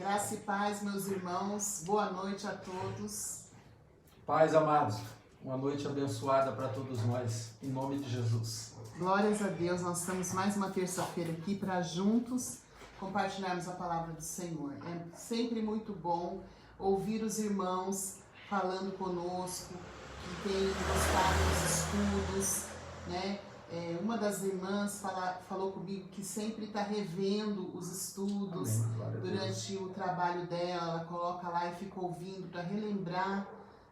Graça e paz, meus irmãos. Boa noite a todos. Paz, amados. Uma noite abençoada para todos nós, em nome de Jesus. Glórias a Deus. Nós estamos mais uma terça-feira aqui para juntos compartilharmos a palavra do Senhor. É sempre muito bom ouvir os irmãos falando conosco, que têm gostado dos estudos, né? Uma das irmãs falou comigo que sempre está revendo os estudos. Durante o trabalho dela, ela coloca lá e fica ouvindo para relembrar,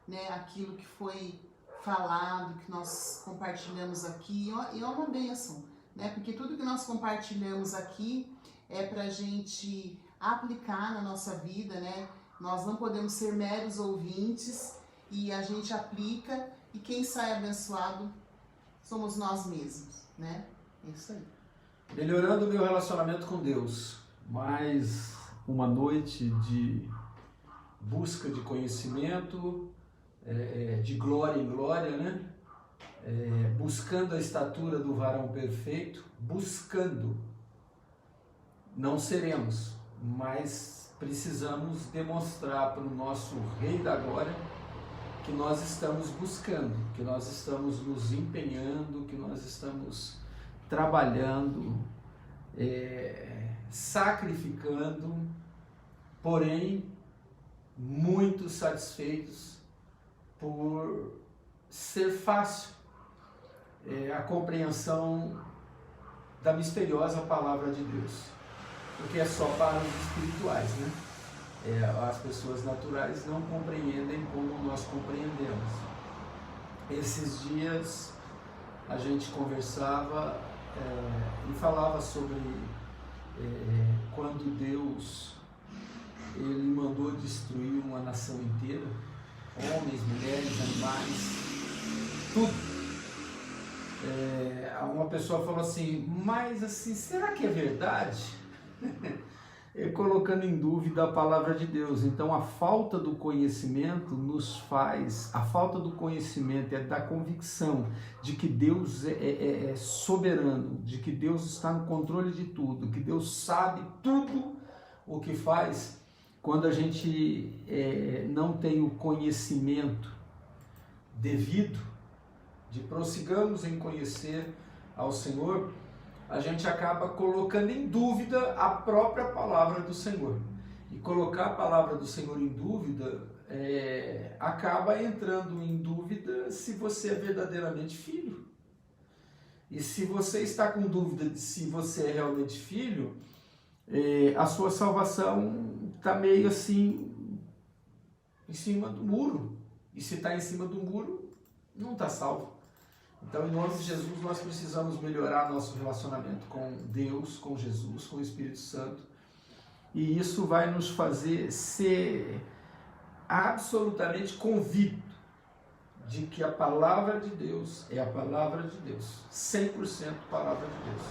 né, aquilo que foi falado, que nós compartilhamos aqui. E é uma bênção, né? Porque tudo que nós compartilhamos aqui é para a gente aplicar na nossa vida, né? Nós não podemos ser meros ouvintes, e a gente aplica, e quem sai abençoado somos nós mesmos, né? É isso aí. Melhorando o meu relacionamento com Deus. Mais uma noite de busca de conhecimento, de glória em glória, né? Buscando a estatura do varão perfeito, buscando. Não seremos, mas precisamos demonstrar para o nosso Rei da Glória que nós estamos buscando, que nós estamos nos empenhando, que nós estamos trabalhando, sacrificando, porém muito satisfeitos por ser fácil a compreensão da misteriosa palavra de Deus, porque é só para os espirituais, né? As pessoas naturais não compreendem como nós compreendemos. Esses dias a gente conversava e falava sobre quando Deus ele mandou destruir uma nação inteira, homens, mulheres, animais, tudo. Uma pessoa falou assim, mas assim, será que é verdade? Colocando em dúvida a palavra de Deus. Então a falta do conhecimento a falta do conhecimento é da convicção de que Deus é soberano, de que Deus está no controle de tudo, que Deus sabe tudo o que faz. Quando a gente não tem o conhecimento devido, de prossigamos em conhecer ao Senhor, a gente acaba colocando em dúvida a própria palavra do Senhor. E colocar a palavra do Senhor em dúvida acaba entrando em dúvida se você é verdadeiramente filho. E se você está com dúvida de se você é realmente filho, a sua salvação está meio assim em cima do muro. E se está em cima do muro, não está salvo. Então, em nome de Jesus, nós precisamos melhorar nosso relacionamento com Deus, com Jesus, com o Espírito Santo. E isso vai nos fazer ser absolutamente convicto de que a palavra de Deus é a palavra de Deus. 100% palavra de Deus.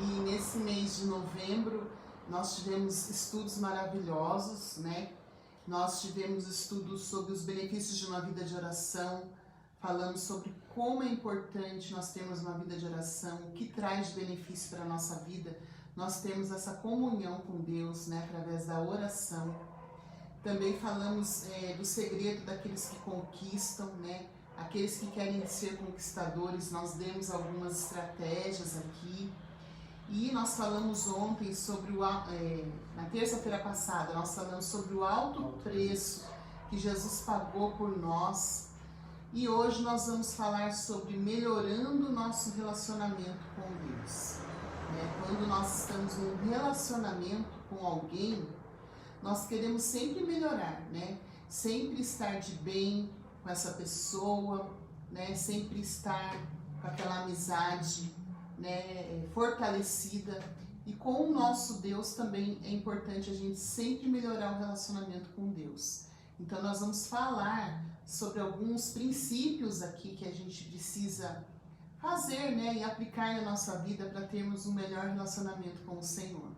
E nesse mês de novembro, nós tivemos estudos maravilhosos, né? Nós tivemos estudos sobre os benefícios de uma vida de oração, falando sobre como é importante nós termos uma vida de oração, o que traz de benefício para a nossa vida. Nós temos essa comunhão com Deus, né, através da oração. Também falamos do segredo daqueles que conquistam, né, aqueles que querem ser conquistadores. Nós demos algumas estratégias aqui. E nós falamos ontem sobre na terça-feira passada, nós falamos sobre o alto preço que Jesus pagou por nós. E hoje nós vamos falar sobre melhorando o nosso relacionamento com Deus. Quando nós estamos num relacionamento com alguém, nós queremos sempre melhorar, né? Sempre estar de bem com essa pessoa, né? Sempre estar com aquela amizade, né, fortalecida. E com o nosso Deus também é importante a gente sempre melhorar o relacionamento com Deus. Então nós vamos falar sobre alguns princípios aqui que a gente precisa fazer, né, e aplicar na nossa vida para termos um melhor relacionamento com o Senhor.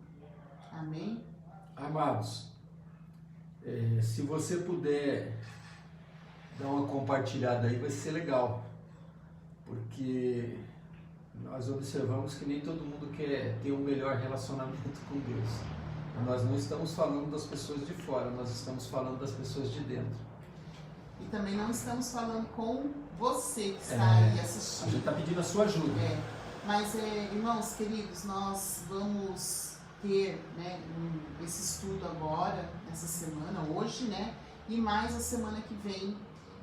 Amém? Amados, se você puder dar uma compartilhada aí, vai ser legal, porque nós observamos que nem todo mundo quer ter um melhor relacionamento com Deus. Nós não estamos falando das pessoas de fora, nós estamos falando das pessoas de dentro. E também não estamos falando com você que está aí assistindo. A gente está pedindo a sua ajuda. Mas, irmãos queridos, nós vamos ter, né, esse estudo agora, essa semana, hoje, né? E mais a semana que vem.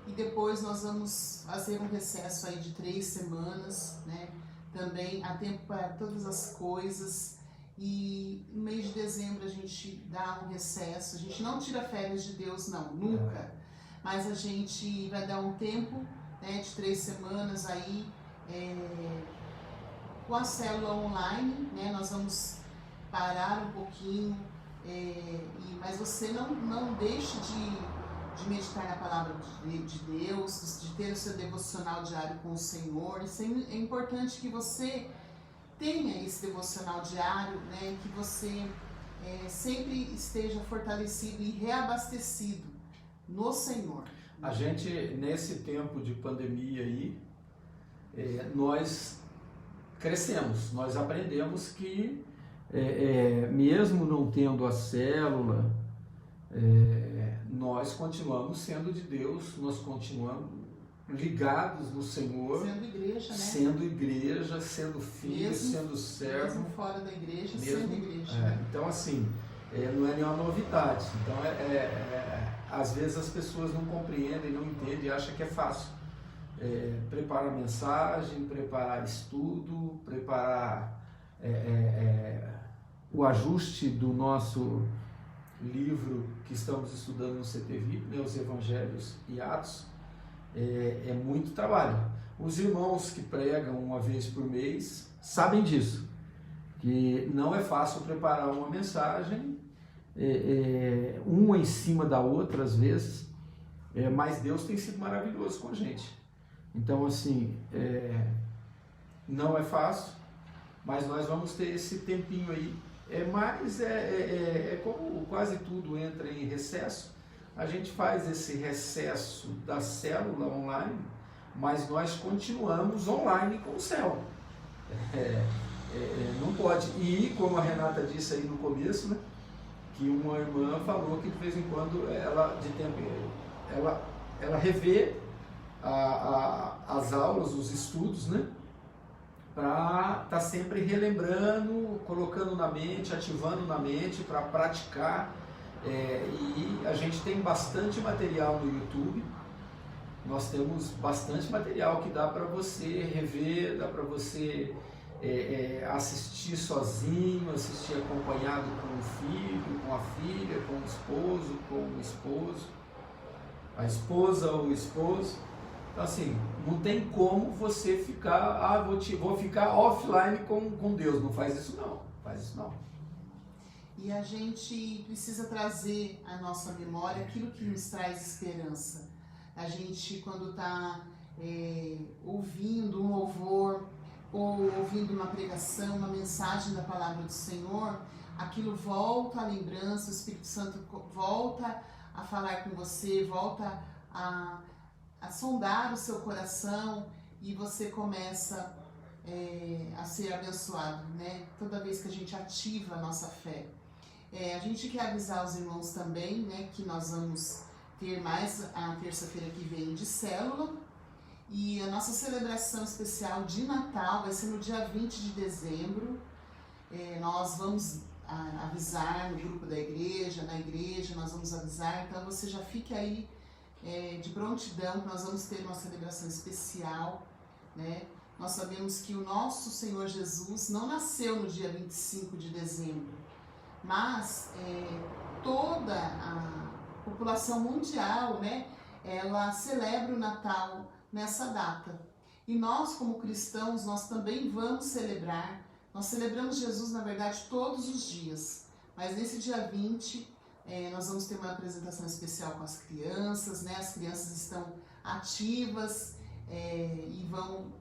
E depois nós vamos fazer um recesso aí de 3 semanas, né? Também há tempo para todas as coisas. E no mês de dezembro a gente dá um recesso. A gente não tira férias de Deus, não, nunca. Mas a gente vai dar um tempo, né, de 3 semanas aí com a célula online, né? Nós vamos parar um pouquinho, mas você não deixe de meditar na palavra de Deus, de ter o seu devocional diário com o Senhor. Isso é importante que você tenha esse devocional diário, né? Que você sempre esteja fortalecido e reabastecido no Senhor. A gente, nesse tempo de pandemia aí, nós crescemos, nós aprendemos que mesmo não tendo a célula, nós continuamos sendo de Deus, nós continuamos ligados no Senhor, sendo igreja, né? Sendo igreja, sendo filho, mesmo, sendo servo, mesmo fora da igreja, sendo igreja. Então assim, não é nenhuma novidade. Então às vezes as pessoas não compreendem, não entendem, acham que é fácil. Preparar mensagem, preparar estudo, preparar o ajuste do nosso livro que estamos estudando no CTV, né, os Evangelhos e Atos, é muito trabalho. Os irmãos que pregam uma vez por mês sabem disso, que não é fácil preparar uma mensagem, uma em cima da outra às vezes, mas Deus tem sido maravilhoso com a gente. Então assim, não é fácil, mas nós vamos ter esse tempinho aí. Mas como quase tudo entra em recesso, a gente faz esse recesso da célula online, mas nós continuamos online com o céu. Não pode. E como a Renata disse aí no começo, né, que uma irmã falou que de vez em quando ela revê as aulas, os estudos, né? Para estar sempre relembrando, colocando na mente, ativando na mente para praticar. E a gente tem bastante material no YouTube, nós temos bastante material que dá para você rever, dá para você assistir sozinho, assistir acompanhado com o filho, com a filha, com o esposo, a esposa ou o esposo. Então assim, não tem como você ficar, vou ficar offline com Deus, não faz isso não, E a gente precisa trazer à nossa memória aquilo que nos traz esperança. A gente, quando está ouvindo um louvor, ou ouvindo uma pregação, uma mensagem da palavra do Senhor, aquilo volta à lembrança, o Espírito Santo volta a falar com você, volta a sondar o seu coração e você começa a ser abençoado, né? Toda vez que a gente ativa a nossa fé. A gente quer avisar os irmãos também, né, que nós vamos ter mais a terça-feira que vem de célula, e a nossa celebração especial de Natal vai ser no dia 20 de dezembro. Nós vamos avisar no grupo da igreja, na igreja, nós vamos avisar, então você já fique aí de prontidão, que nós vamos ter uma celebração especial, né? Nós sabemos que o nosso Senhor Jesus não nasceu no dia 25 de dezembro, mas toda a população mundial, né, ela celebra o Natal nessa data. E nós, como cristãos, nós também vamos celebrar. Nós celebramos Jesus, na verdade, todos os dias, mas nesse dia 20, nós vamos ter uma apresentação especial com as crianças, né? As crianças estão ativas e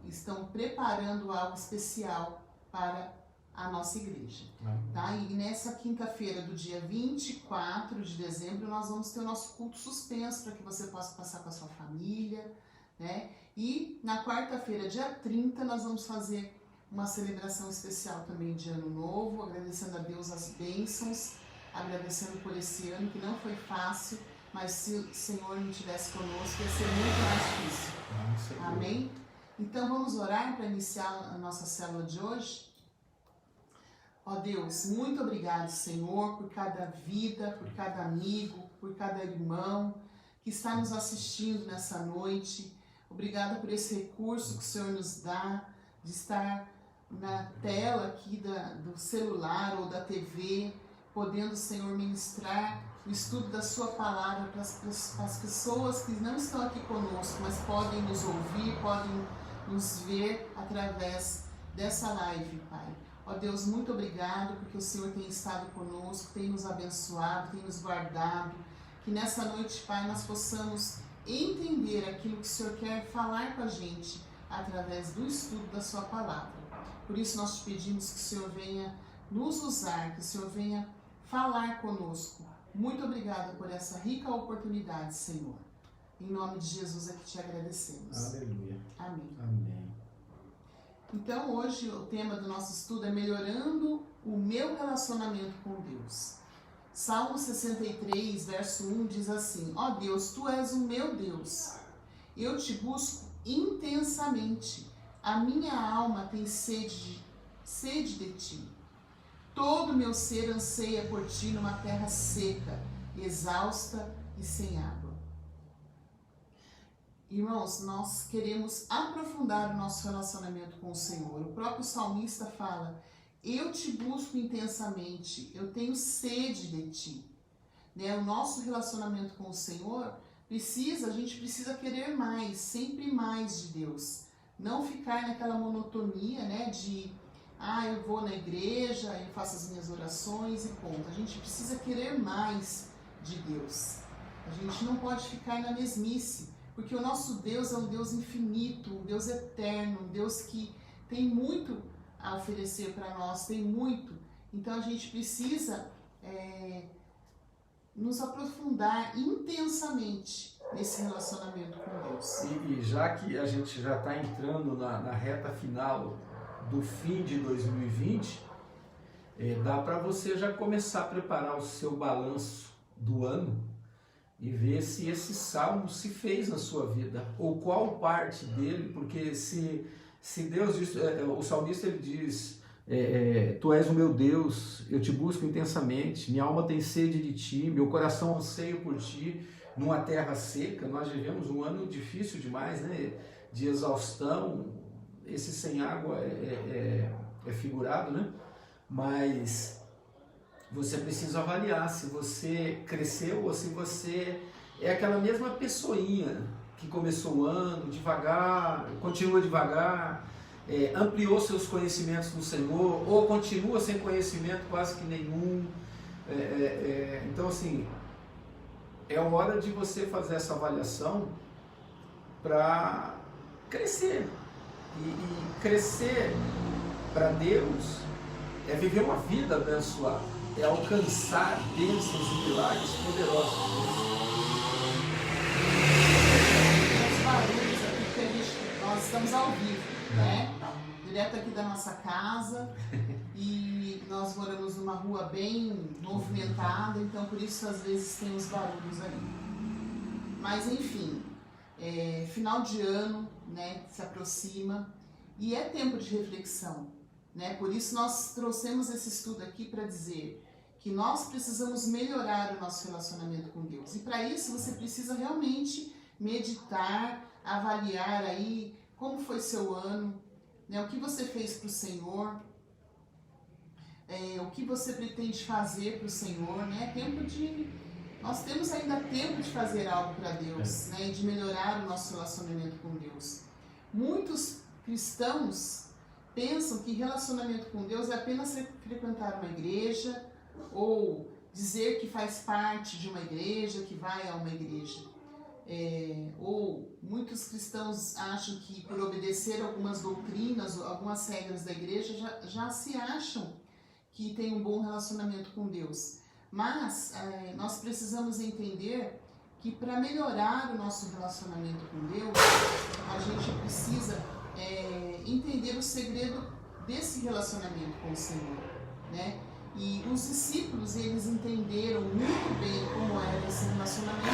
estão preparando algo especial para a nossa igreja. Tá? E nessa quinta-feira do dia 24 de dezembro, nós vamos ter o nosso culto suspenso para que você possa passar com a sua família, né? E na quarta-feira, dia 30, nós vamos fazer uma celebração especial também de Ano Novo, agradecendo a Deus as bênçãos agradecendo por esse ano que não foi fácil, mas se o Senhor não estivesse conosco, ia ser muito mais difícil. Amém? Então vamos orar para iniciar a nossa célula de hoje? Ó Deus, muito obrigado, Senhor, por cada vida, por cada amigo, por cada irmão que está nos assistindo nessa noite. Obrigada por esse recurso que o Senhor nos dá de estar na tela aqui do celular ou da TV, podendo, Senhor, ministrar o estudo da Sua Palavra para as pessoas que não estão aqui conosco, mas podem nos ouvir, podem nos ver através dessa live, Pai. Ó Deus, muito obrigado porque o Senhor tem estado conosco, tem nos abençoado, tem nos guardado. Que nessa noite, Pai, nós possamos entender aquilo que o Senhor quer falar com a gente através do estudo da Sua Palavra. Por isso nós te pedimos que o Senhor venha nos usar, que o Senhor venha falar conosco. Muito obrigada por essa rica oportunidade, Senhor. Em nome de Jesus é que te agradecemos. Aleluia. Amém. Amém. Então hoje o tema do nosso estudo é melhorando o meu relacionamento com Deus. Salmo 63, verso 1 diz assim: Ó Deus, Tu és o meu Deus. Eu te busco intensamente. A minha alma tem sede de Ti. Todo o meu ser anseia por Ti numa terra seca, exausta e sem água. Irmãos, nós queremos aprofundar o nosso relacionamento com o Senhor. O próprio salmista fala: eu te busco intensamente, eu tenho sede de Ti. Né? O nosso relacionamento com o Senhor a gente precisa querer mais, sempre mais de Deus. Não ficar naquela monotonia, né, de eu vou na igreja, eu faço as minhas orações e ponto. A gente precisa querer mais de Deus. A gente não pode ficar na mesmice, porque o nosso Deus é um Deus infinito, um Deus eterno, um Deus que tem muito a oferecer para nós, tem muito. Então a gente precisa nos aprofundar intensamente nesse relacionamento com Deus. E já que a gente já está entrando na reta final do fim de 2020, dá para você já começar a preparar o seu balanço do ano e ver se esse salmo se fez na sua vida, ou qual parte dele, porque se Deus diz, o salmista ele diz, Tu és o meu Deus, eu te busco intensamente, minha alma tem sede de Ti, meu coração anseia por Ti, numa terra seca. Nós vivemos um ano difícil demais, né? De exaustão. Esse sem água é figurado, né? Mas você precisa avaliar se você cresceu ou se você é aquela mesma pessoinha que começou o ano devagar, continua devagar, ampliou seus conhecimentos no Senhor, ou continua sem conhecimento quase que nenhum. Então, assim, é hora de você fazer essa avaliação para crescer. E crescer para Deus é viver uma vida abençoada, é alcançar bênçãos e milagres poderosos. Os barulhos aqui que nós estamos ao vivo, né? Direto aqui da nossa casa, e nós moramos numa rua bem movimentada, então por isso às vezes tem os barulhos aí. Mas enfim, final de ano, né, se aproxima e é tempo de reflexão, né? Por isso nós trouxemos esse estudo aqui para dizer que nós precisamos melhorar o nosso relacionamento com Deus. E para isso você precisa realmente meditar, avaliar aí como foi seu ano, né? O que você fez para o Senhor, o que você pretende fazer para o Senhor, né? Nós temos ainda tempo de fazer algo para Deus, né? E de melhorar o nosso relacionamento com Deus. Muitos cristãos pensam que relacionamento com Deus é apenas frequentar uma igreja ou dizer que faz parte de uma igreja, que vai a uma igreja. Ou muitos cristãos acham que por obedecer algumas doutrinas, algumas regras da igreja, já se acham que tem um bom relacionamento com Deus. Mas nós precisamos entender que para melhorar o nosso relacionamento com Deus, a gente precisa entender o segredo desse relacionamento com o Senhor, né? E os discípulos, eles entenderam muito bem como era esse relacionamento com o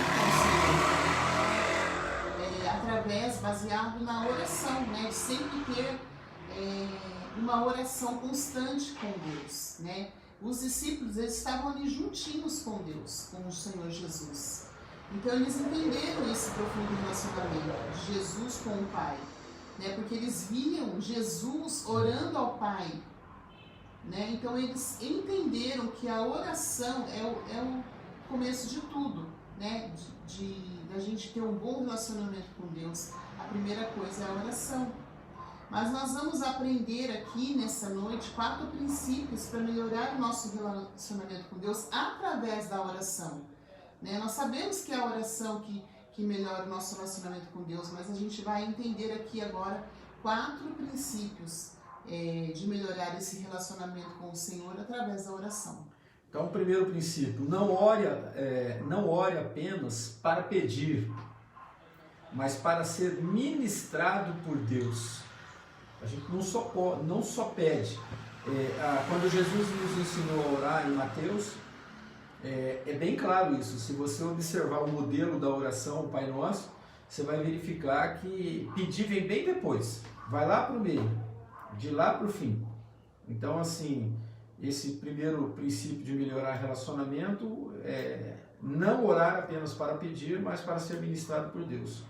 Senhor, através, baseado na oração, né? De sempre ter uma oração constante com Deus, né? Os discípulos, eles estavam ali juntinhos com Deus, com o Senhor Jesus. Então eles entenderam esse profundo relacionamento de Jesus com o Pai, né? Porque eles viam Jesus orando ao Pai, né? Então eles entenderam que a oração é o começo de tudo, né? Da gente ter um bom relacionamento com Deus. A primeira coisa é a oração. Mas nós vamos aprender aqui nessa noite 4 princípios para melhorar o nosso relacionamento com Deus através da oração, né? Nós sabemos que é a oração que melhora o nosso relacionamento com Deus, mas a gente vai entender aqui agora 4 princípios de melhorar esse relacionamento com o Senhor através da oração. Então, o primeiro princípio, não ore apenas para pedir, mas para ser ministrado por Deus. A gente não só pede. Quando Jesus nos ensinou a orar em Mateus, é bem claro isso. Se você observar o modelo da oração, o Pai Nosso, você vai verificar que pedir vem bem depois. Vai lá para o meio, de lá para o fim. Então, assim, esse primeiro princípio de melhorar relacionamento é não orar apenas para pedir, mas para ser ministrado por Deus.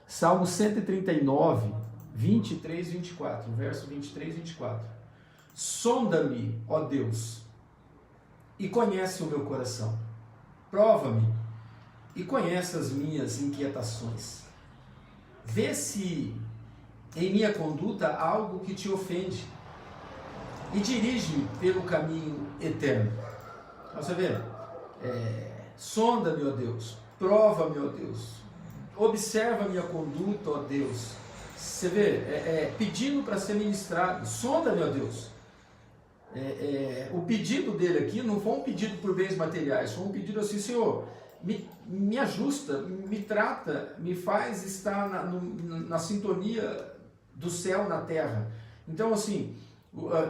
Salmo 139, 23 e 24, verso 23 e 24. Sonda-me, ó Deus, e conhece o meu coração. Prova-me e conhece as minhas inquietações. Vê se em minha conduta há algo que te ofende e dirige-me pelo caminho eterno. Você vê? Sonda-me, ó Deus. Prova-me, ó Deus. Observa a minha conduta, ó Deus. Você vê, pedindo para ser ministrado, sonda-me, ó Deus. O pedido dele aqui não foi um pedido por bens materiais, foi um pedido assim, Senhor, me ajusta, me trata, me faz estar na sintonia do céu na terra. Então, assim,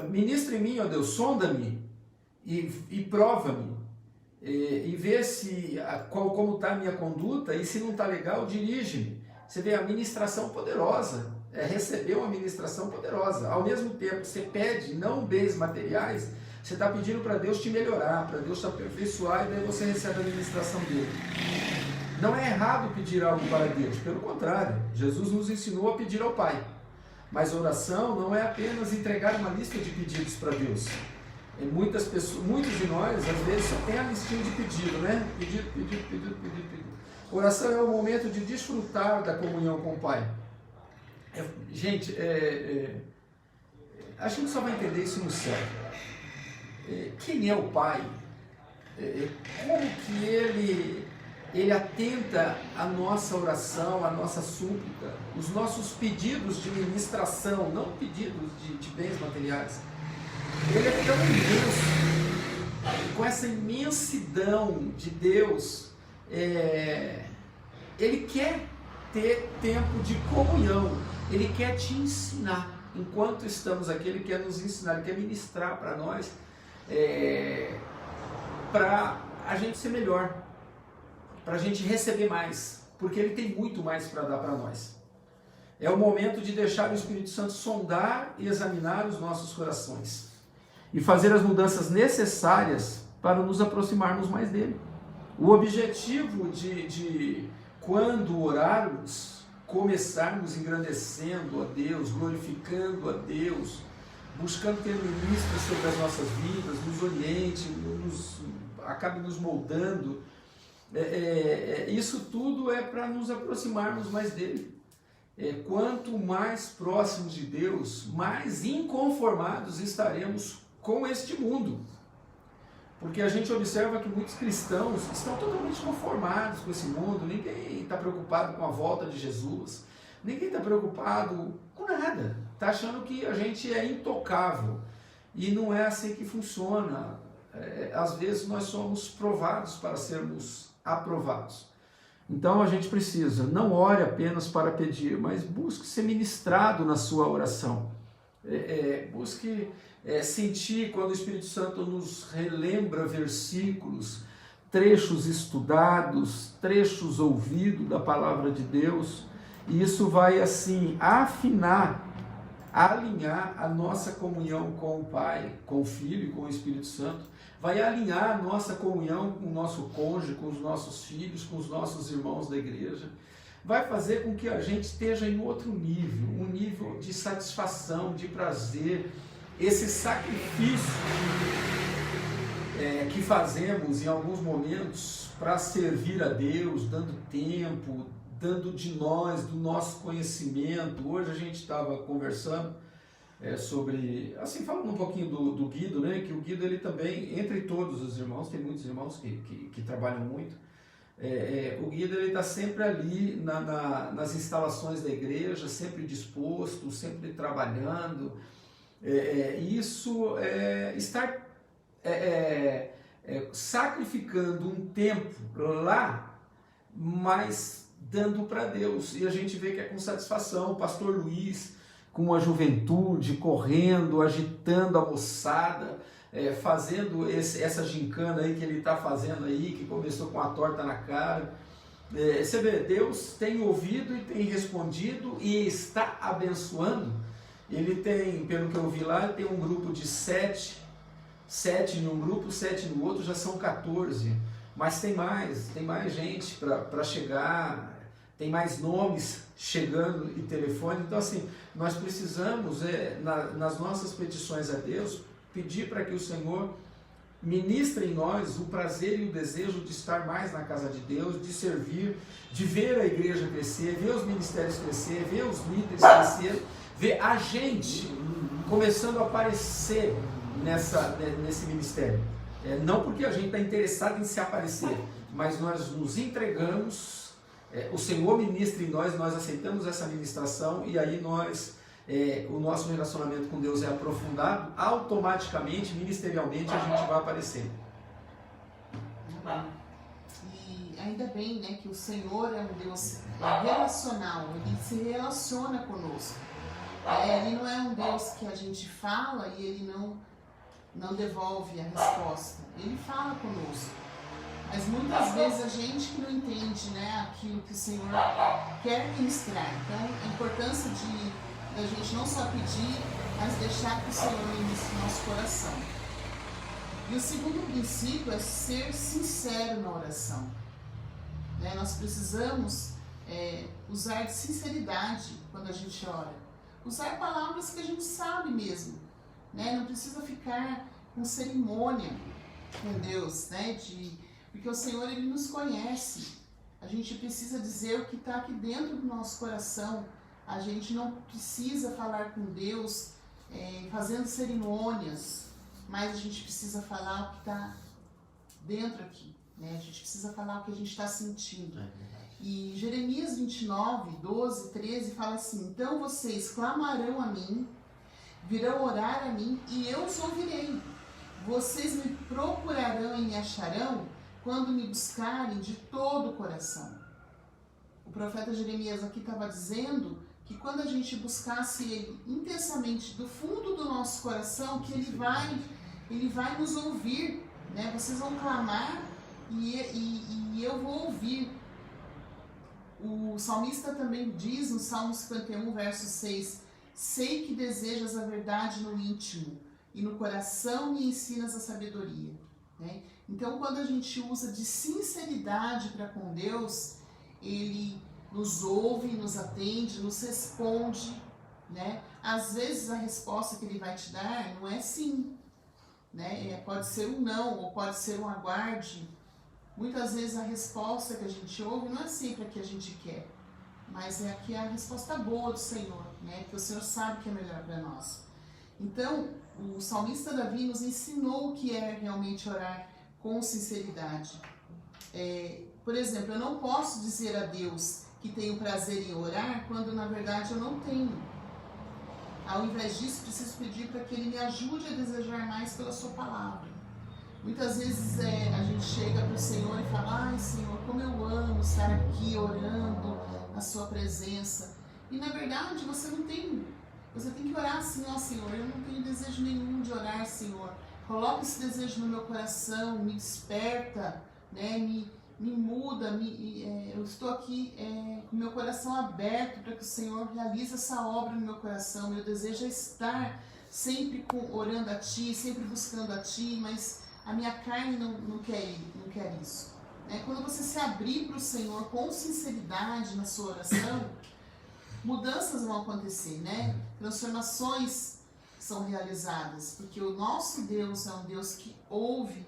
ministra em mim, ó Deus, sonda-me e prova-me, e vê como está a minha conduta, e se não está legal, dirige-me. Você vê a ministração poderosa, receber uma ministração poderosa. Ao mesmo tempo que você pede não bens materiais, você está pedindo para Deus te melhorar, para Deus te aperfeiçoar, e daí você recebe a ministração dele. Não é errado pedir algo para Deus, pelo contrário, Jesus nos ensinou a pedir ao Pai. Mas oração não é apenas entregar uma lista de pedidos para Deus. Muitos de nós, às vezes, só tem a listinha de pedido, né? Pedido. Oração é o momento de desfrutar da comunhão com o Pai. Gente, a gente só vai entender isso no céu. Quem é o Pai? Como que Ele atenta à nossa oração, à nossa súplica, os nossos pedidos de ministração, não pedidos de bens materiais. Ele é tão imenso, com essa imensidão de Deus, Ele quer ter tempo de comunhão, Ele quer te ensinar. Enquanto estamos aqui, Ele quer nos ensinar, Ele quer ministrar para nós, para a gente ser melhor, para a gente receber mais, porque Ele tem muito mais para dar para nós. É o momento de deixar o Espírito Santo sondar e examinar os nossos corações e fazer as mudanças necessárias para nos aproximarmos mais dele. O objetivo de quando orarmos, começarmos engrandecendo a Deus, glorificando a Deus, buscando ter ministros sobre as nossas vidas, nos oriente, acabe nos moldando. Isso tudo é para nos aproximarmos mais dele. Quanto mais próximos de Deus, mais inconformados estaremos com este mundo. Porque a gente observa que muitos cristãos estão totalmente conformados com esse mundo, ninguém está preocupado com a volta de Jesus, ninguém está preocupado com nada, está achando que a gente é intocável, e não é assim que funciona. Às vezes nós somos provados para sermos aprovados. Então a gente precisa, não ore apenas para pedir, mas busque ser ministrado na sua oração. Busque sentir quando o Espírito Santo nos relembra versículos, trechos estudados, trechos ouvidos da palavra de Deus, e isso vai assim afinar, alinhar a nossa comunhão com o Pai, com o Filho e com o Espírito Santo, vai alinhar a nossa comunhão com o nosso cônjuge, com os nossos filhos, com os nossos irmãos da igreja, vai fazer com que a gente esteja em outro nível, um nível de satisfação, de prazer, esse sacrifício que fazemos em alguns momentos para servir a Deus, dando tempo, dando de nós, do nosso conhecimento. Hoje a gente estava conversando sobre, assim, falando um pouquinho do Guido, né? Que o Guido, ele também, entre todos os irmãos, tem muitos irmãos que trabalham muito, o Guido, ele está sempre ali nas instalações da igreja, sempre disposto, sempre trabalhando. Isso é estar sacrificando um tempo lá, mas dando para Deus, e a gente vê que é com satisfação. O pastor Luiz, com a juventude, correndo, agitando a moçada, fazendo essa gincana aí que ele está fazendo aí, que começou com a torta na cara. Você vê, Deus tem ouvido e tem respondido e está abençoando. Ele tem, pelo que eu vi lá, tem um grupo de 7 num grupo, 7 no outro, já são 14, mas tem mais gente para chegar, tem mais nomes chegando e telefone. Então assim, nós precisamos, nas nossas petições a Deus, pedir para que o Senhor ministre em nós o prazer e o desejo de estar mais na casa de Deus, de servir, de ver a igreja crescer, ver os ministérios crescer, ver os líderes crescer, ver a gente começando a aparecer nesse ministério. Não porque a gente está interessado em se aparecer, mas nós nos entregamos, o Senhor ministra em nós, nós aceitamos essa ministração, e aí o nosso relacionamento com Deus é aprofundado, automaticamente, ministerialmente, a gente vai aparecer. E ainda bem, né, que o Senhor é um Deus relacional, Ele se relaciona conosco. Ele não é um Deus que a gente fala e Ele não devolve a resposta. Ele fala conosco. Mas muitas vezes a gente que não entende, né, aquilo que o Senhor quer ministrar. Então, a importância da gente não só pedir, mas deixar que o Senhor ministre o nosso coração. E o segundo princípio é ser sincero na oração. Nós precisamos usar de sinceridade quando a gente ora. Usar palavras que a gente sabe mesmo. Não precisa ficar com cerimônia com Deus, porque o Senhor, Ele nos conhece. A gente precisa dizer o que está aqui dentro do nosso coração. A gente não precisa falar com Deus fazendo cerimônias, mas a gente precisa falar o que está dentro aqui. A gente precisa falar o que a gente está sentindo. E Jeremias 29, 12, 13 fala assim: então vocês clamarão a mim, virão orar a mim e eu os ouvirei. Vocês me procurarão e me acharão quando me buscarem de todo o coração. O profeta Jeremias aqui estava dizendo que quando a gente buscasse Ele intensamente do fundo do nosso coração, que Ele vai nos ouvir. Vocês vão clamar e eu vou ouvir. O salmista também diz no Salmo 51, verso 6: sei que desejas a verdade no íntimo, e no coração me ensinas a sabedoria. Então, quando a gente usa de sinceridade para com Deus, Ele nos ouve, nos atende, nos responde. Às vezes a resposta que Ele vai te dar não é sim, pode ser um não, ou pode ser um aguarde. Muitas vezes a resposta que a gente ouve não é sempre a que a gente quer, mas é aqui a resposta boa do Senhor, porque o Senhor sabe que é melhor para nós. Então, o salmista Davi nos ensinou o que é realmente orar com sinceridade. Por exemplo, eu não posso dizer a Deus que tenho prazer em orar quando na verdade eu não tenho. Ao invés disso, preciso pedir para que Ele me ajude a desejar mais pela sua palavra. Muitas vezes a gente chega para o Senhor e fala: ai Senhor, como eu amo estar aqui orando na sua presença. E na verdade você não tem Você tem que orar assim, ó Senhor, eu não tenho desejo nenhum de orar, Senhor. Coloca esse desejo no meu coração, me desperta, né? Me muda, eu estou aqui com meu coração aberto para que o Senhor realize essa obra no meu coração. Meu desejo é estar sempre orando a Ti, sempre buscando a Ti, mas a minha carne não quer isso. Quando você se abrir para o Senhor com sinceridade na sua oração, mudanças vão acontecer, né? Transformações são realizadas, porque o nosso Deus é um Deus que ouve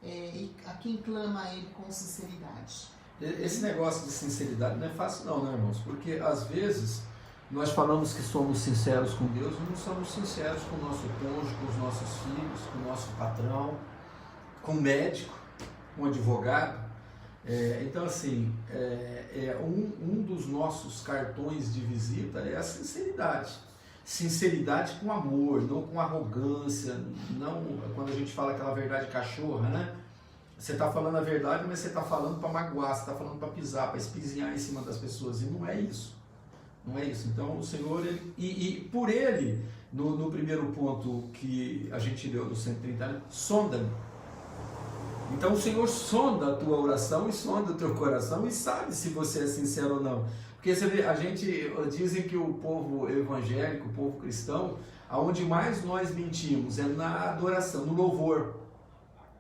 e a quem clama a Ele com sinceridade. Esse negócio de sinceridade não é fácil não, né, irmãos? Porque às vezes nós falamos que somos sinceros com Deus e não somos sinceros com o nosso cônjuge, com os nossos filhos, com o nosso patrão, com o médico, com o advogado. Então assim, um dos nossos cartões de visita é a sinceridade. Sinceridade com amor, não com arrogância, não quando a gente fala aquela verdade cachorra, né? Você está falando a verdade, mas você está falando para magoar, você está falando para pisar, para espizinhar em cima das pessoas, e não é isso. Não é isso. Então o Senhor, e por Ele, no primeiro ponto que a gente deu no 130, sonda-me. Então o Senhor sonda a tua oração e sonda o teu coração e sabe se você é sincero ou não. Porque você vê, dizem que o povo evangélico, o povo cristão, aonde mais nós mentimos é na adoração, no louvor.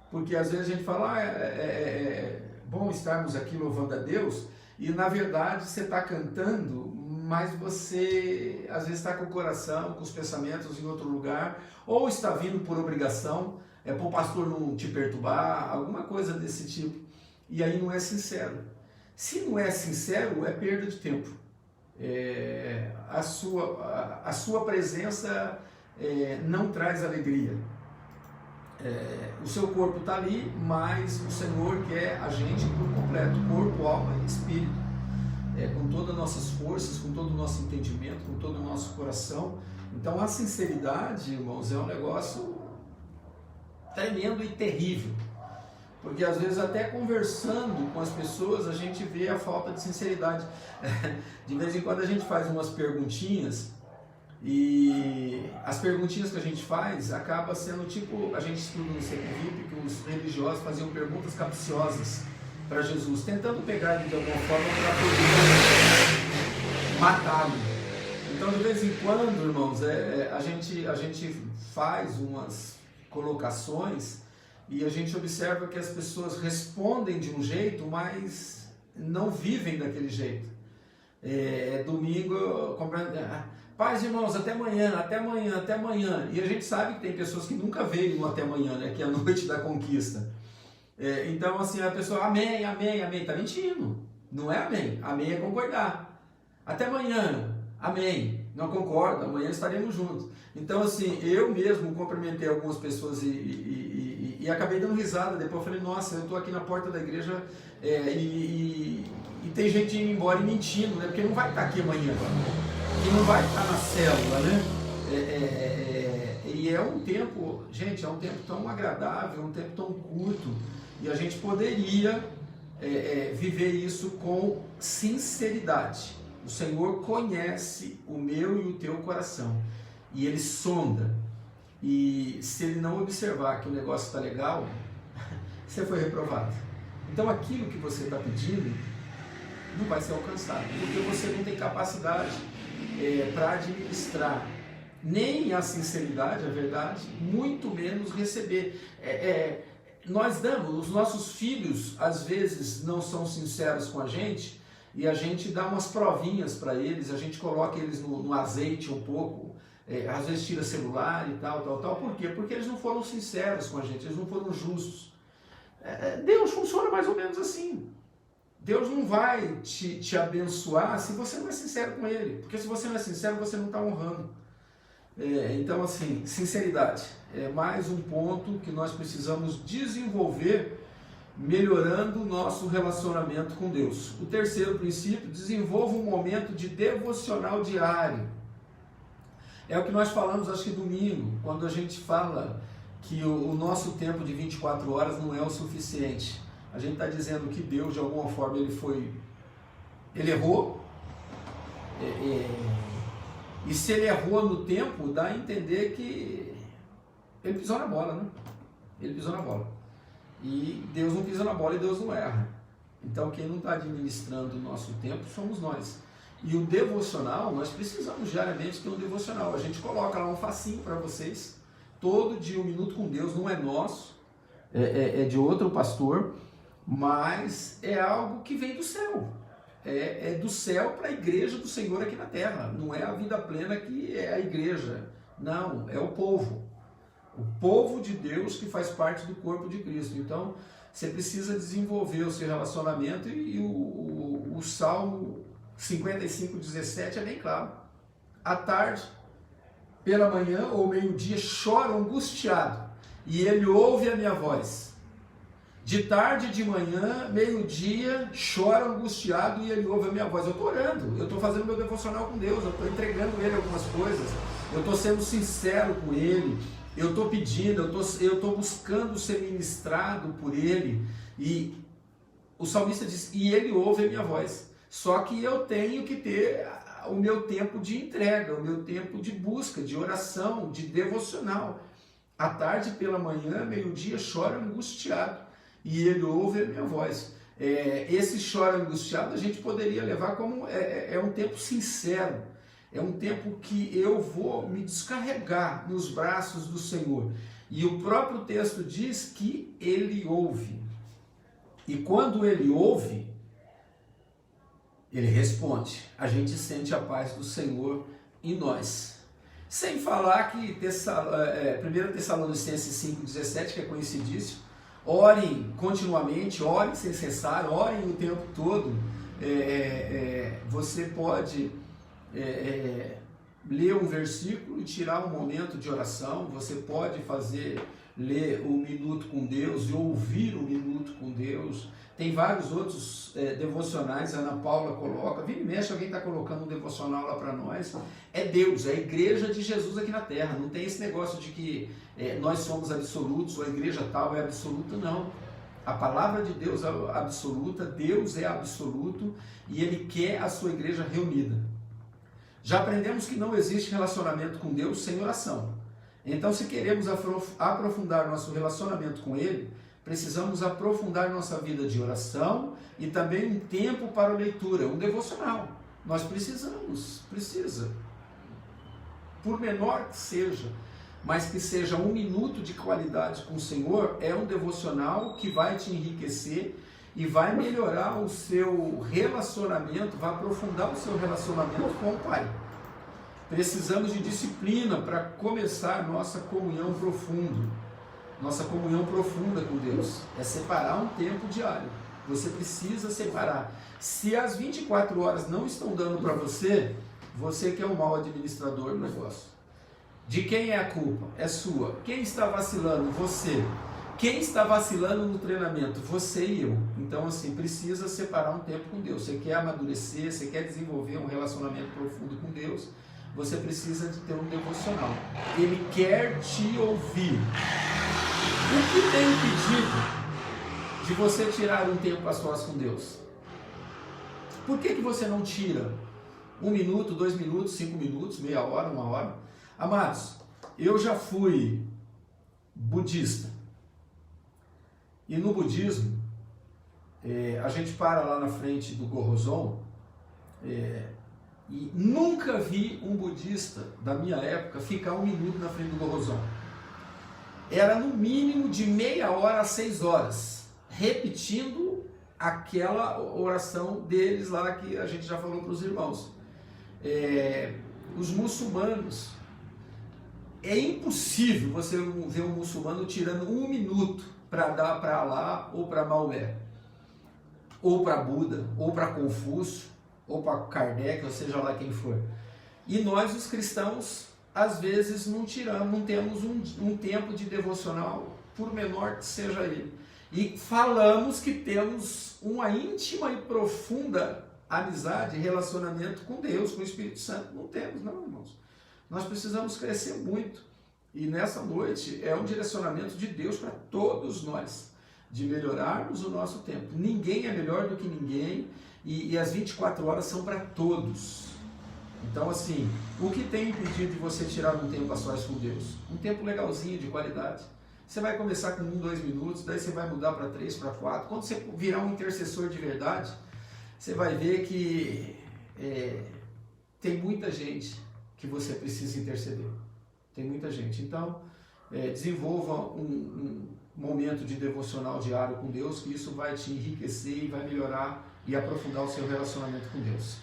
Porque às vezes a gente fala, é bom estarmos aqui louvando a Deus, e na verdade você está cantando, mas você às vezes está com o coração, com os pensamentos em outro lugar, ou está vindo por obrigação, para o pastor não te perturbar, alguma coisa desse tipo, e aí não é sincero. Se não é sincero, é perda de tempo. A sua presença não traz alegria. O seu corpo está ali, mas o Senhor quer a gente por completo, corpo, alma e espírito, com todas as nossas forças, com todo o nosso entendimento, com todo o nosso coração. Então a sinceridade, irmãos, é um negócio tremendo e terrível, porque às vezes até conversando com as pessoas a gente vê a falta de sinceridade. De vez em quando a gente faz umas perguntinhas, e as perguntinhas que a gente faz acaba sendo tipo, a gente estuda no CPVIP que os religiosos faziam perguntas capciosas para Jesus, tentando pegar ele de alguma forma para poder matá-lo. Então de vez em quando, irmãos, a gente faz umas colocações e a gente observa que as pessoas respondem de um jeito, mas não vivem daquele jeito. Domingo, paz, irmãos, até amanhã, até amanhã, até amanhã. E a gente sabe que tem pessoas que nunca veem no até amanhã, né? Que é a noite da conquista. Então, assim, a pessoa, amém, amém, amém, tá mentindo. Não é amém, amém é concordar. Até amanhã, amém, não concordo, amanhã estaremos juntos. Então, assim, eu mesmo cumprimentei algumas pessoas e acabei dando risada. Depois eu falei, nossa, eu estou aqui na porta da igreja e tem gente indo embora e mentindo, né? Porque não vai estar aqui amanhã, que não vai estar na célula, né? E é um tempo, gente, é um tempo tão agradável, um tempo tão curto, e a gente poderia viver isso com sinceridade. O Senhor conhece o meu e o teu coração, e Ele sonda, e se Ele não observar que o negócio está legal, você foi reprovado. Então aquilo que você está pedindo não vai ser alcançado, porque você não tem capacidade para administrar nem a sinceridade, a verdade, muito menos receber. Nós damos, os nossos filhos às vezes não são sinceros com a gente, e a gente dá umas provinhas para eles, a gente coloca eles no azeite um pouco, às vezes tira celular e tal. Por quê? Porque eles não foram sinceros com a gente, eles não foram justos. Deus funciona mais ou menos assim. Deus não vai te abençoar se você não é sincero com Ele, porque se você não é sincero, você não está honrando. Então, assim, sinceridade é mais um ponto que nós precisamos desenvolver, melhorando o nosso relacionamento com Deus. O terceiro princípio, desenvolva um momento de devocional diário. É o que nós falamos, acho que domingo, quando a gente fala que o nosso tempo de 24 horas não é o suficiente. A gente está dizendo que Deus, de alguma forma, ele errou, E se ele errou no tempo, dá a entender que ele pisou na bola, né? Ele pisou na bola. E Deus não pisa na bola e Deus não erra. Então quem não está administrando o nosso tempo somos nós. E o devocional, nós precisamos diariamente ter um devocional. A gente coloca lá um facinho para vocês. Todo dia 1 minuto com Deus, não é nosso, é de outro pastor, mas é algo que vem do céu. É do céu para a igreja do Senhor aqui na terra. Não é a vida plena que é a igreja. Não, é o povo. O povo de Deus que faz parte do corpo de Cristo. Então, você precisa desenvolver o seu relacionamento e o Salmo 55:17 é bem claro. À tarde, pela manhã ou meio-dia, choro angustiado e ele ouve a minha voz. De tarde, de manhã, meio-dia, choro angustiado e ele ouve a minha voz. Eu estou orando, eu estou fazendo meu devocional com Deus, eu estou entregando ele algumas coisas, eu estou sendo sincero com ele, eu estou pedindo, eu estou buscando ser ministrado por ele. E o salmista diz, e ele ouve a minha voz. Só que eu tenho que ter o meu tempo de entrega, o meu tempo de busca, de oração, de devocional. À tarde, pela manhã, meio-dia, choro angustiado e ele ouve a minha voz. Esse choro angustiado a gente poderia levar como um tempo sincero, é um tempo que eu vou me descarregar nos braços do Senhor. E o próprio texto diz que ele ouve. E quando ele ouve, ele responde. A gente sente a paz do Senhor em nós. Sem falar que 1 Tessalonicenses 5,17, que é conhecidíssimo, orem continuamente, orem sem cessar, orem o tempo todo. Você pode ler um versículo e tirar um momento de oração, você pode ler um minuto com Deus e ouvir um minuto com Deus. Tem vários outros devocionais, a Ana Paula coloca, vira e mexe, alguém está colocando um devocional lá para nós. É Deus, é a igreja de Jesus aqui na terra, não tem esse negócio de que nós somos absolutos, ou a igreja tal é absoluta, não. A palavra de Deus é absoluta, Deus é absoluto e Ele quer a sua igreja reunida. Já aprendemos que não existe relacionamento com Deus sem oração. Então, se queremos aprofundar nosso relacionamento com Ele, precisamos aprofundar nossa vida de oração e também um tempo para leitura, um devocional. Nós precisa. Por menor que seja, mas que seja 1 minuto de qualidade com o Senhor, é um devocional que vai te enriquecer e vai melhorar o seu relacionamento, vai aprofundar o seu relacionamento com o Pai. Precisamos de disciplina para começar nossa comunhão profunda. Nossa comunhão profunda com Deus é separar um tempo diário. Você precisa separar. Se as 24 horas não estão dando para você, você que é um mau administrador do negócio. De quem é a culpa? É sua. Quem está vacilando? Você. Quem está vacilando no treinamento? Você e eu. Então, assim, precisa separar um tempo com Deus. Você quer amadurecer, você quer desenvolver um relacionamento profundo com Deus, você precisa de ter um devocional. Ele quer te ouvir. O que tem impedido de você tirar um tempo a sós com Deus? Por que você não tira 1 minuto, 2 minutos, 5 minutos, meia hora, 1 hora? Amados, eu já fui budista. E no budismo, a gente para lá na frente do Gorozon, e nunca vi um budista da minha época ficar 1 minuto na frente do Gorozon. Era no mínimo de meia hora a 6 horas, repetindo aquela oração deles lá que a gente já falou para os irmãos. Os muçulmanos, é impossível você ver um muçulmano tirando 1 minuto para dar para Alá ou para Maomé, ou para Buda, ou para Confúcio, ou para Kardec, ou seja lá quem for. E nós, os cristãos, às vezes não temos um tempo de devocional, por menor que seja ele. E falamos que temos uma íntima e profunda amizade, relacionamento com Deus, com o Espírito Santo. Não temos, não, irmãos. Nós precisamos crescer muito. E nessa noite é um direcionamento de Deus para todos nós, de melhorarmos o nosso tempo. Ninguém é melhor do que ninguém e as 24 horas são para todos. Então, assim, o que tem impedido de você tirar um tempo a sós com Deus? Um tempo legalzinho, de qualidade. Você vai começar com 1, 2 minutos, daí você vai mudar para 3, para 4. Quando você virar um intercessor de verdade, você vai ver que tem muita gente que você precisa interceder. Tem muita gente. Então, desenvolva um momento de devocional diário com Deus, que isso vai te enriquecer e vai melhorar e aprofundar o seu relacionamento com Deus.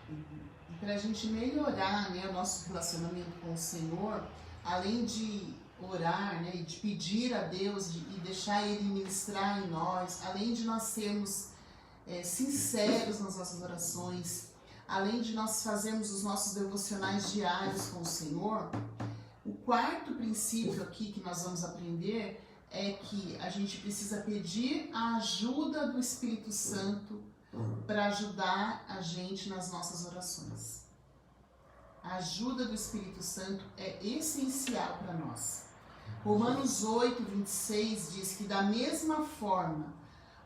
E para a gente melhorar, né, o nosso relacionamento com o Senhor, além de orar, né, e de pedir a Deus e deixar Ele ministrar em nós, além de nós sermos sinceros nas nossas orações, além de nós fazermos os nossos devocionais diários com o Senhor, o quarto princípio aqui que nós vamos aprender é que a gente precisa pedir a ajuda do Espírito Santo para ajudar a gente nas nossas orações. A ajuda do Espírito Santo é essencial para nós. Romanos 8, 26 diz que da mesma forma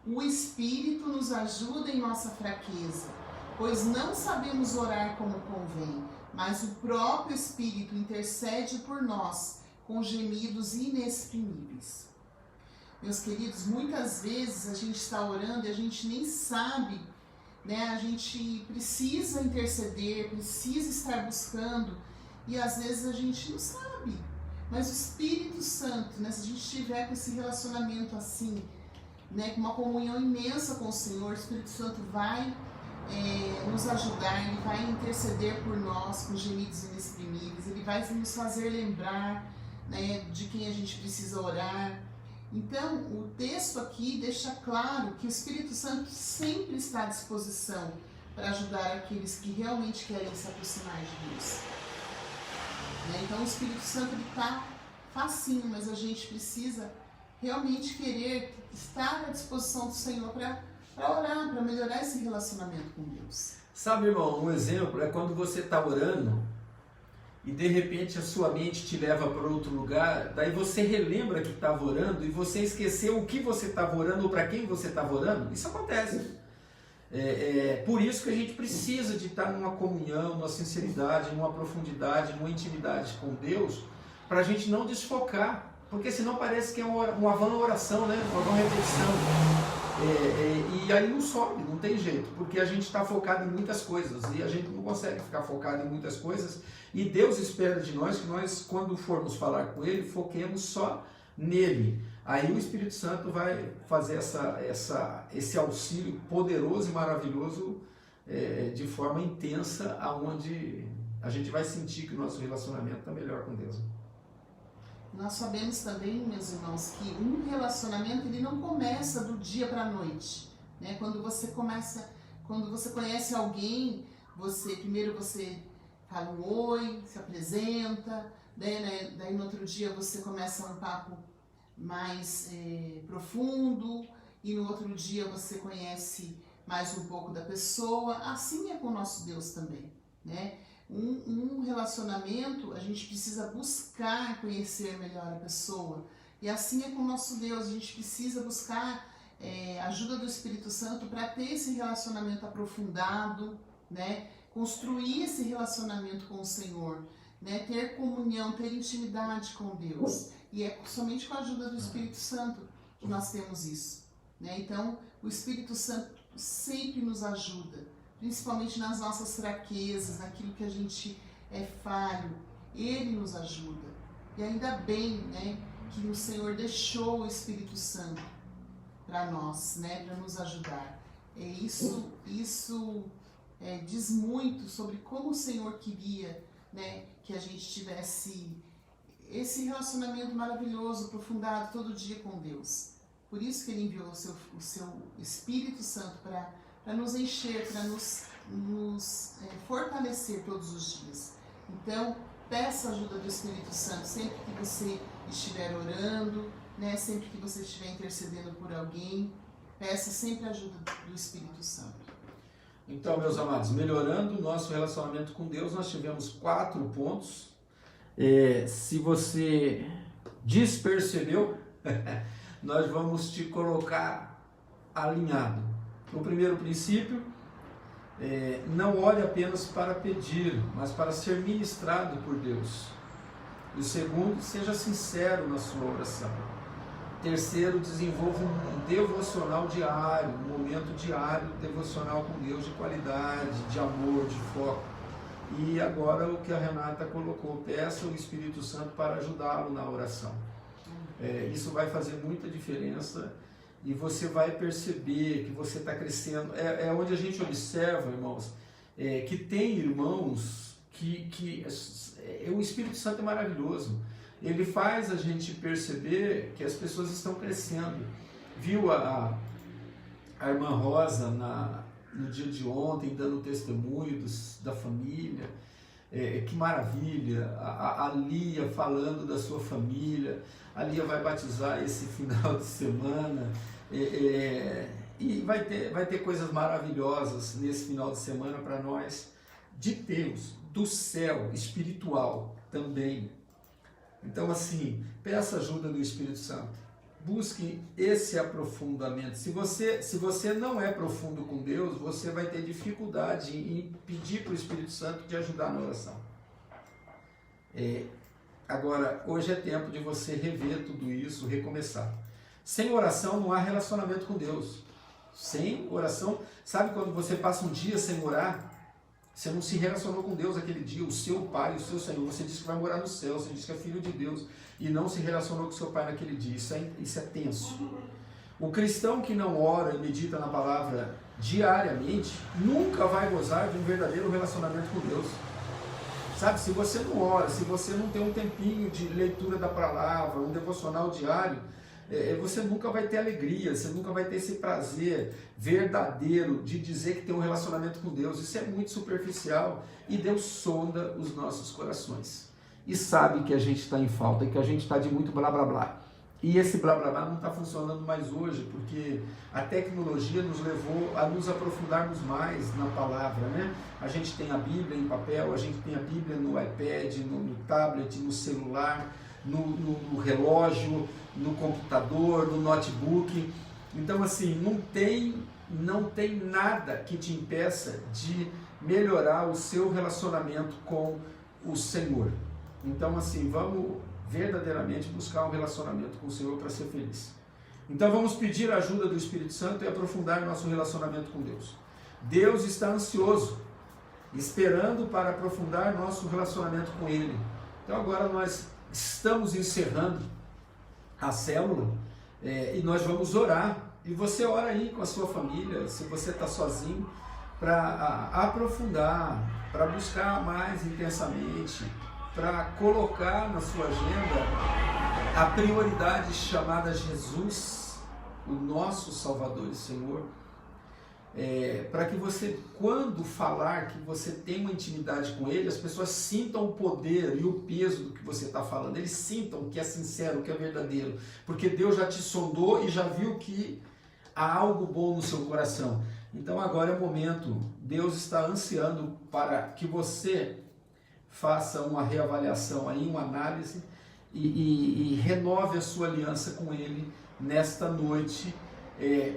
o Espírito nos ajuda em nossa fraqueza, pois não sabemos orar como convém, mas o próprio Espírito intercede por nós com gemidos inexprimíveis. Meus queridos, muitas vezes a gente está orando e a gente nem sabe, né? A gente precisa interceder, precisa estar buscando e às vezes a gente não sabe. Mas o Espírito Santo, né? Se a gente estiver com esse relacionamento assim, né? Com uma comunhão imensa com o Senhor, o Espírito Santo vai nos ajudar, Ele vai interceder por nós com gemidos inexprimíveis, Ele vai nos fazer lembrar, né, de quem a gente precisa orar. Então, o texto aqui deixa claro que o Espírito Santo sempre está à disposição para ajudar aqueles que realmente querem se aproximar de Deus. Então, o Espírito Santo está facinho, mas a gente precisa realmente querer estar à disposição do Senhor para orar, para melhorar esse relacionamento com Deus. Sabe, irmão, um exemplo é quando você está orando e de repente a sua mente te leva para outro lugar, daí você relembra que estava orando e você esqueceu o que você estava orando ou para quem você estava orando. Isso acontece. Por isso que a gente precisa de estar numa comunhão, numa sinceridade, numa profundidade, numa intimidade com Deus, para a gente não desfocar, porque senão parece que é uma vã oração, né? Uma vã repetição. E aí não sobe, não tem jeito, porque a gente está focado em muitas coisas e a gente não consegue ficar focado em muitas coisas, e Deus espera de nós que nós, quando formos falar com Ele, foquemos só nele. Aí o Espírito Santo vai fazer esse auxílio poderoso e maravilhoso de forma intensa, aonde a gente vai sentir que o nosso relacionamento está melhor com Deus. Nós sabemos também, meus irmãos, que um relacionamento ele não começa do dia para a noite, né? Quando você conhece alguém, primeiro você fala um oi, se apresenta, daí no outro dia você começa um papo mais profundo e no outro dia você conhece mais um pouco da pessoa. Assim é com o nosso Deus também, né? Um relacionamento, a gente precisa buscar conhecer melhor a pessoa. E assim é com o nosso Deus, a gente precisa buscar a ajuda do Espírito Santo para ter esse relacionamento aprofundado, né? Construir esse relacionamento com o Senhor, né? Ter comunhão, ter intimidade com Deus. E é somente com a ajuda do Espírito Santo que nós temos isso, né? Então, o Espírito Santo sempre nos ajuda, principalmente nas nossas fraquezas, naquilo que a gente é falho, Ele nos ajuda. E ainda bem, né, que o Senhor deixou o Espírito Santo para nós, né, para nos ajudar. Isso diz muito sobre como o Senhor queria, né, que a gente tivesse esse relacionamento maravilhoso, aprofundado todo dia com Deus. Por isso que Ele enviou o seu Espírito Santo para nos encher, para nos fortalecer todos os dias. Então, peça a ajuda do Espírito Santo sempre que você estiver orando, né? Sempre que você estiver intercedendo por alguém, peça sempre a ajuda do Espírito Santo. Então, meus amados, melhorando o nosso relacionamento com Deus, nós tivemos 4 pontos. Se você despercebeu, nós vamos te colocar alinhado. O primeiro princípio não ore apenas para pedir, mas para ser ministrado por Deus. E o segundo, seja sincero na sua oração. Terceiro, desenvolva um devocional diário, um momento diário devocional com Deus de qualidade, de amor, de foco. E agora o que a Renata colocou, peça o Espírito Santo para ajudá-lo na oração. Isso vai fazer muita diferença e você vai perceber que você está crescendo. É onde a gente observa, irmãos, que tem irmãos que o Espírito Santo é maravilhoso. Ele faz a gente perceber que as pessoas estão crescendo. Viu a irmã Rosa no dia de ontem dando testemunho da família, que maravilha. A Lia falando da sua família. A Lia vai batizar esse final de semana, e vai ter coisas maravilhosas nesse final de semana para nós, de Deus, do céu espiritual também. Então, assim, peça ajuda do Espírito Santo. Busque esse aprofundamento. Se você não é profundo com Deus, você vai ter dificuldade em pedir para o Espírito Santo te ajudar na oração. Agora, hoje é tempo de você rever tudo isso, recomeçar. Sem oração não há relacionamento com Deus. Sem oração, sabe quando você passa um dia sem orar? Você não se relacionou com Deus aquele dia, o seu Pai, o seu Senhor. Você disse que vai morar no céu, você disse que é filho de Deus e não se relacionou com seu Pai naquele dia. Isso é tenso. O cristão que não ora e medita na palavra diariamente nunca vai gozar de um verdadeiro relacionamento com Deus. Sabe, se você não ora, se você não tem um tempinho de leitura da palavra, um devocional diário, você nunca vai ter alegria, você nunca vai ter esse prazer verdadeiro de dizer que tem um relacionamento com Deus. Isso é muito superficial e Deus sonda os nossos corações e sabe que a gente está em falta e que a gente está de muito blá blá blá. E esse blá blá blá não está funcionando mais hoje, porque a tecnologia nos levou a nos aprofundarmos mais na palavra, né? A gente tem a Bíblia em papel, a gente tem a Bíblia no iPad, no tablet, no celular, no relógio, no computador, no notebook. Então, assim, não tem nada que te impeça de melhorar o seu relacionamento com o Senhor. Então, assim, vamos verdadeiramente buscar um relacionamento com o Senhor para ser feliz. Então vamos pedir a ajuda do Espírito Santo e aprofundar nosso relacionamento com Deus. Deus está ansioso, esperando para aprofundar nosso relacionamento com Ele. Então agora nós estamos encerrando a célula e nós vamos orar. E você ora aí com a sua família, se você está sozinho, para aprofundar, para buscar mais intensamente, para colocar na sua agenda a prioridade chamada Jesus, o nosso Salvador e Senhor, para que você, quando falar, que você tenha uma intimidade com Ele, as pessoas sintam o poder e o peso do que você está falando, eles sintam que é sincero, que é verdadeiro, porque Deus já te sondou e já viu que há algo bom no seu coração. Então agora é o momento, Deus está ansiando para que você faça uma reavaliação aí, uma análise e renove a sua aliança com Ele nesta noite,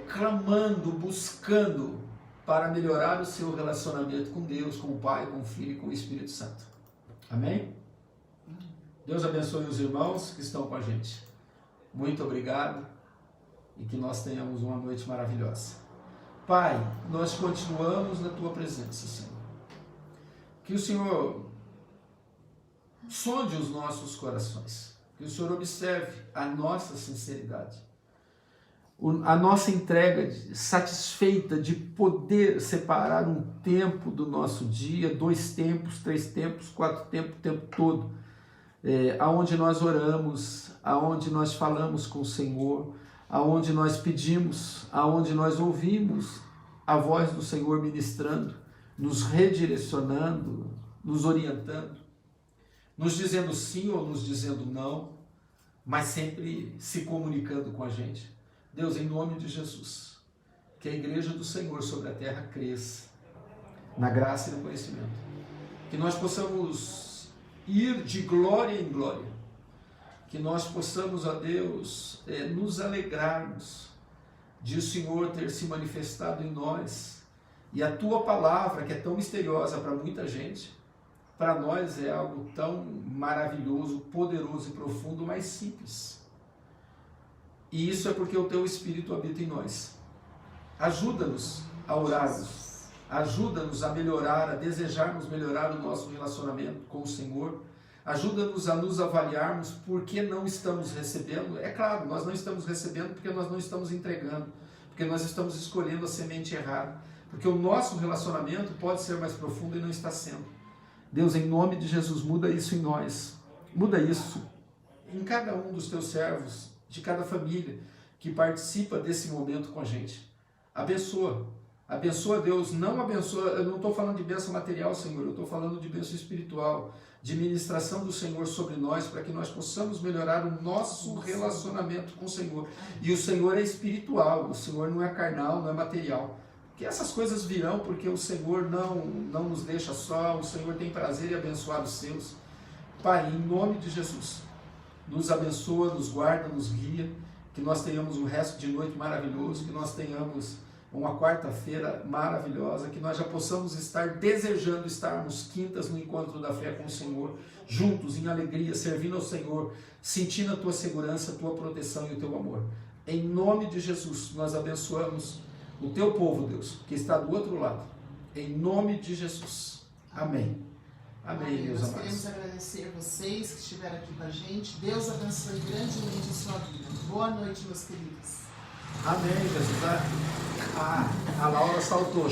clamando, buscando para melhorar o seu relacionamento com Deus, com o Pai, com o Filho e com o Espírito Santo. Amém? Deus abençoe os irmãos que estão com a gente. Muito obrigado e que nós tenhamos uma noite maravilhosa. Pai, nós continuamos na Tua presença, Senhor. Que o Senhor sonde os nossos corações, que o Senhor observe a nossa sinceridade, a nossa entrega satisfeita de poder separar um tempo do nosso dia, 2 tempos, 3 tempos, 4 tempos, o tempo todo, aonde nós oramos, aonde nós falamos com o Senhor, aonde nós pedimos, aonde nós ouvimos a voz do Senhor ministrando, nos redirecionando, nos orientando, nos dizendo sim ou nos dizendo não, mas sempre se comunicando com a gente. Deus, em nome de Jesus, que a igreja do Senhor sobre a terra cresça na graça e no conhecimento, que nós possamos ir de glória em glória, que nós possamos, ó Deus, nos alegrarmos de o Senhor ter se manifestado em nós E a tua palavra, que é tão misteriosa para muita gente, para nós é algo tão maravilhoso, poderoso e profundo, mas simples. E isso é porque o teu Espírito habita em nós. Ajuda-nos a orarmos, ajuda-nos a melhorar, a desejarmos melhorar o nosso relacionamento com o Senhor, ajuda-nos a nos avaliarmos por que não estamos recebendo. É claro, nós não estamos recebendo porque nós não estamos entregando, porque nós estamos escolhendo a semente errada, porque o nosso relacionamento pode ser mais profundo e não está sendo. Deus, em nome de Jesus, muda isso em nós, muda isso em cada um dos teus servos, de cada família que participa desse momento com a gente. Abençoa, abençoa, Deus, não abençoa, eu não estou falando de bênção material, Senhor, eu estou falando de bênção espiritual, de ministração do Senhor sobre nós, para que nós possamos melhorar o nosso relacionamento com o Senhor. E o Senhor é espiritual, o Senhor não é carnal, não é material. Que essas coisas virão porque o Senhor não nos deixa só, o Senhor tem prazer em abençoar os seus. Pai, em nome de Jesus, nos abençoa, nos guarda, nos guia, que nós tenhamos um resto de noite maravilhoso, que nós tenhamos uma quarta-feira maravilhosa, que nós já possamos estar desejando estarmos quintas no encontro da fé com o Senhor, juntos, em alegria, servindo ao Senhor, sentindo a tua segurança, a tua proteção e o teu amor. Em nome de Jesus, nós abençoamos o teu povo, Deus, que está do outro lado. Em nome de Jesus. Amém. Amém, meus amados. Nós queremos agradecer vocês que estiveram aqui com a gente. Deus abençoe grandemente a sua vida. Boa noite, meus queridos. Amém, Jesus. A Laura saltou.